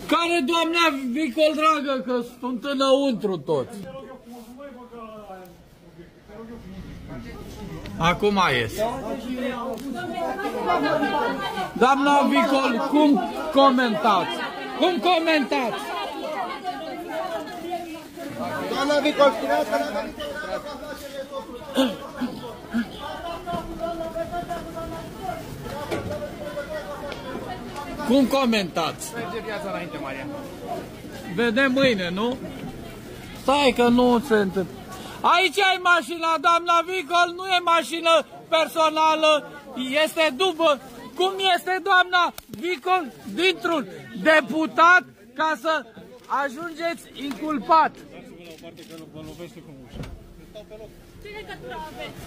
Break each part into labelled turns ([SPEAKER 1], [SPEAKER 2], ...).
[SPEAKER 1] Care doamna Vicol, dragă, că sunt înăuntru toți. Acum ies. Doamna Vicol, cum comentați? Cum comentați?
[SPEAKER 2] Doamna Vicol,
[SPEAKER 1] cum comentați?
[SPEAKER 2] merge viața înainte, Maria.
[SPEAKER 1] Vedem mâine, nu? Stai că nu se întâmplă. Aici ai mașina, doamna Vicol, nu e mașină personală, este după. Cum este doamna Vicol dintr-un deputat ca să ajungeți inculpat?
[SPEAKER 3] Ce legătură aveți?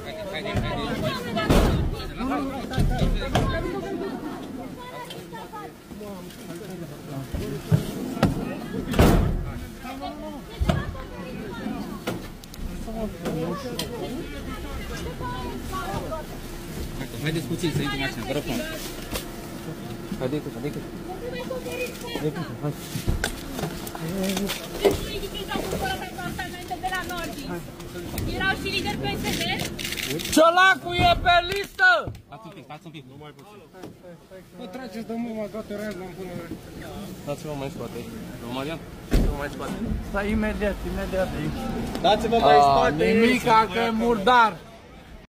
[SPEAKER 4] Haideți puțin să intru în mașină, vă rog frumos. Haide-i, haide-i.
[SPEAKER 3] Erau și lideri PSD?
[SPEAKER 1] Ciolacu e pe listă!
[SPEAKER 4] Stați un pic. Nu mai puțin.
[SPEAKER 2] Nu trageți de mult, mă, toate rând, mă până...
[SPEAKER 4] Dați-vă mai spate. Domnul Marian? Nu mai spate.
[SPEAKER 1] Stai imediat.
[SPEAKER 2] Dați-vă mai spate.
[SPEAKER 1] Nimica că e murdar.